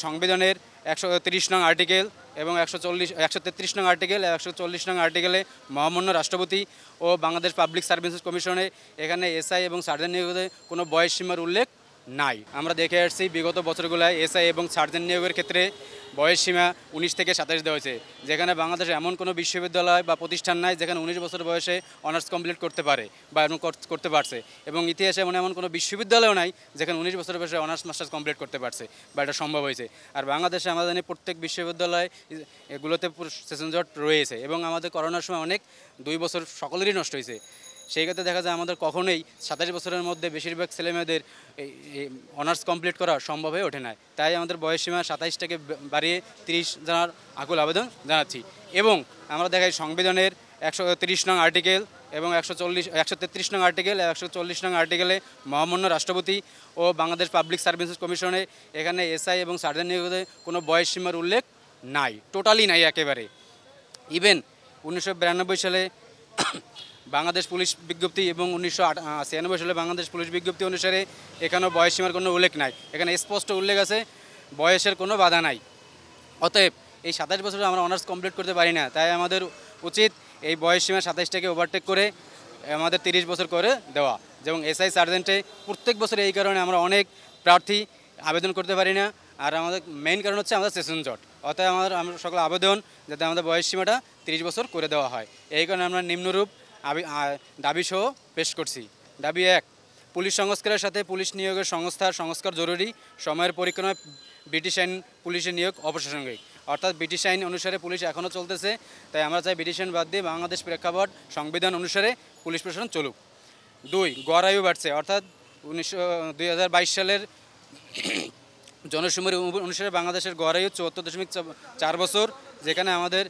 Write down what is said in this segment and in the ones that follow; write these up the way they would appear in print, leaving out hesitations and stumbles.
সংবিধানের ১৩০ নং আর্টিকেল এবং ১33 নং আর্টিকেল ১40 নং আর্টিকেলে মহামান্য রাষ্ট্রপতি ও বাংলাদেশ পাবলিক সার্ভিসেস কমিশনে এখানে এসআই এবং সার্জেন্ট নিয়োগে কোনো বয়স সীমার উল্লেখ নাই। আমরা দেখে আসছি বিগত বছরগুলোয় এসআই এবং সার্জেন্ট নিয়োগের ক্ষেত্রে বয়স সীমা ১৯ থেকে ২৭ দেওয়া হয়েছে, যেখানে বাংলাদেশে এমন কোনো বিশ্ববিদ্যালয় বা প্রতিষ্ঠান নাই যেখানে ১৯ বছর বয়সে অনার্স কমপ্লিট করতে পারে বা এমন করতে পারছে, এবং ইতিহাসে এমন কোনো বিশ্ববিদ্যালয়ও নাই যেখানে ১৯ বছর বয়সে অনার্স মাস্টার্স কমপ্লিট করতে পারছে বা এটা সম্ভব হয়েছে। আর বাংলাদেশে আমাদের জানি প্রত্যেক বিশ্ববিদ্যালয় এগুলোতে সেশন জট রয়েছে, এবং আমাদের করোনার সময় অনেক ২ বছর সকলেরই নষ্ট হয়েছে। সেই ক্ষেত্রে দেখা যায় আমাদের কখনোই ২৭ বছরের মধ্যে বেশিরভাগ ছেলেমেয়েদের অনার্স কমপ্লিট করা সম্ভব হয়ে ওঠে না। তাই আমাদের বয়সসীমা ২৭ থেকে বাড়িয়ে ৩০ জানার আকুল আবেদন জানাচ্ছি। এবং আমরা দেখাই সংবিধানের ১৩০ নং আর্টিকেল এবং ১33 নং আর্টিকেল ১40 নং আর্টিকেলে মহামান্য রাষ্ট্রপতি ও বাংলাদেশ পাবলিক সার্ভিসেস কমিশনে এখানে এসআই এবং সার্জেন্ট নিয়োগে কোনো বয়স সীমার উল্লেখ নাই, টোটালি নাই একেবারে। ইভেন ১৯৯২ সালে বাংলাদেশ পুলিশ বিজ্ঞপ্তি এবং ১৯৯৬ সালে বাংলাদেশ পুলিশ বিজ্ঞপ্তি অনুসারে এখানেও বয়স সীমার কোনো উল্লেখ নাই। এখানে স্পষ্ট উল্লেখ আছে বয়সের কোনো বাধা নাই। অতএব এই ২৭ বছরে আমরা অনার্স কমপ্লিট করতে পারি না, তাই আমাদের উচিত এই বয়স সীমা ২৭টাকে ওভারটেক করে আমাদের ৩০ বছর করে দেওয়া। যেমন এসআই সার্জেন্টে প্রত্যেক বছরে এই কারণে আমরা অনেক প্রার্থী আবেদন করতে পারি না, আর আমাদের মেইন কারণ হচ্ছে আমাদের সেশন জট। অতএব আমরা সকল আবেদন যাতে আমাদের বয়স সীমাটা ৩০ বছর করে দেওয়া হয়, এই কারণে আমরা নিম্নরূপ দাবি সহ পেশ করছি। দাবি ১, পুলিশ সংস্কারের সাথে পুলিশ নিয়োগের সংস্কার জরুরি। সময়ের পরিক্রমায় ব্রিটিশ আইন পুলিশের নিয়োগ অপ্রাসঙ্গিক, অর্থাৎ ব্রিটিশ আইন অনুসারে পুলিশ এখনও চলতেছে, তাই আমরা চাই ব্রিটিশ আইন বাদ দিয়ে বাংলাদেশ প্রেক্ষাপট সংবিধান অনুসারে পুলিশ প্রশাসন চলুক। ২, গড় আয়ু বাড়ছে, অর্থাৎ 2022 সালের জনশুমারি অনুসারে বাংলাদেশের গড় আয়ু ৭৪.৪ বছর, যেখানে আমাদের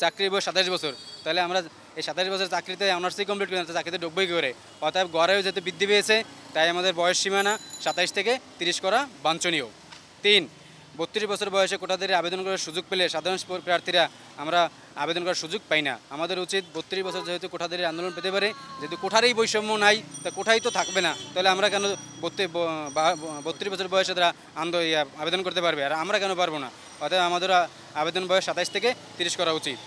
চাকরির বয়স ২৭ বছর। তাহলে আমরা এই ২৭ বছর চাকরিতে অনার্সই কমপ্লিট করি না, চাকরিতে ডুবই করে। অতএব গড় আয়ু যেহেতু বৃদ্ধি পেয়েছে, তাই আমাদের বয়স সীমানা ২৭ থেকে ৩০ করা বাঞ্ছনীয়। ৩, ৩২ বছর বয়সে কোটাধারী আবেদন করার সুযোগ পেলে সাধারণ প্রার্থীরা আমরা আবেদন করার সুযোগ পাই না। আমাদের উচিত ৩২ বছর যেহেতু কোটাধারী আন্দোলন পেতে পারে, যেহেতু কোঠারই বৈষম্য নাই, তা কোঠাই তো থাকবে না, তাহলে আমরা কেন ৩২ বছর বয়সে তারা আবেদন করতে পারবে, আর আমরা কেন পারবো না? অতএব আমাদের আবেদন বয়স ২৭ থেকে ৩০ করা উচিত।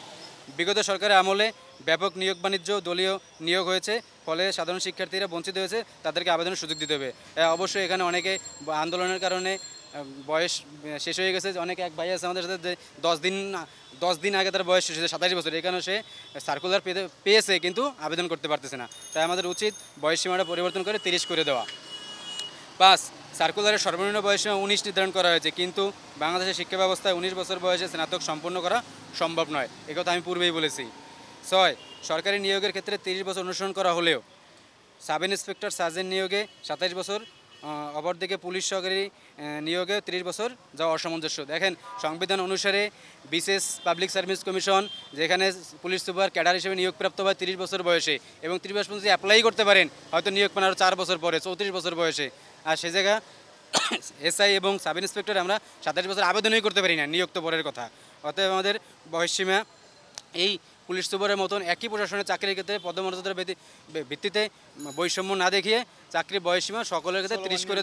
বিগত সরকারের আমলে ব্যাপক নিয়োগ বাণিজ্য দলীয় নিয়োগ হয়েছে, ফলে সাধারণ শিক্ষার্থীরা বঞ্চিত হয়েছে, তাদেরকে আবেদনের সুযোগ দিতে হবে। অবশ্যই এখানে অনেকে আন্দোলনের কারণে বয়স শেষ হয়ে গেছে। অনেক এক ভাই আছে আমাদের সাথে যে 10 দিন আগে তার বয়স শেষ হয়েছে ২৭ বছর, এই কারণে সে সার্কুলার পেয়েছে কিন্তু আবেদন করতে পারতেছে না। তাই আমাদের উচিত বয়স সীমাটা পরিবর্তন করে ৩০ করে দেওয়া। ৫, সার্কুলারের সর্বনিম্ন বয়সসীমা ১৯ নির্ধারণ করা হয়েছে, কিন্তু বাংলাদেশের শিক্ষা ব্যবস্থায় ১৯ বছর বয়সে স্নাতক সম্পন্ন করা সম্ভব নয়, একথা আমি পূর্বেই বলেছি। ৬, সরকারি নিয়োগের ক্ষেত্রে ৩০ বছর অনুসরণ করা হলেও সাব ইন্সপেক্টর সার্জেন্ট নিয়োগে ২৭ বছর, অপরদিকে পুলিশ সহকারী নিয়োগে ৩০ বছর যাওয়া অসামঞ্জস্য। দেখেন, সংবিধান অনুসারে বিশেষ পাবলিক সার্ভিস কমিশন যেখানে পুলিশ সুপার ক্যাডার হিসেবে নিয়োগপ্রাপ্ত হয় ৩০ বছর বয়সে, এবং ৩০ বছর পর্যন্ত অ্যাপ্লাই করতে পারেন, হয়তো নিয়োগ পান আরও ৪ বছর পরে ৩৪ বছর বয়সে। আর সে জায়গা এসআই এবং সাব ইন্সপেক্টর আমরা ২৭ বছর আবেদনই করতে পারি না, নিয়োগ তো পরের কথা। অতএব আমাদের বয়সসীমা এই পুলিশ সুপারের মতন একই প্রশাসনের চাকরির ক্ষেত্রে পদমর্যাদার ভিত্তিতে বৈষম্য না দেখিয়ে চাকরির বয়সসীমা সকলের ক্ষেত্রে ৩০ করে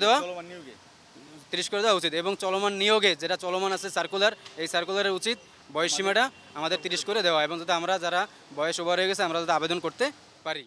দেওয়া উচিত। এবং চলমান নিয়োগে যেটা চলমান আছে সার্কুলার, এই সার্কুলারের উচিত বয়সসীমাটা আমাদের ৩০ করে দেওয়া, এবং যাতে আমরা যারা বয়স ওভার হয়ে গেছে আমরা যাতে আবেদন করতে পারি।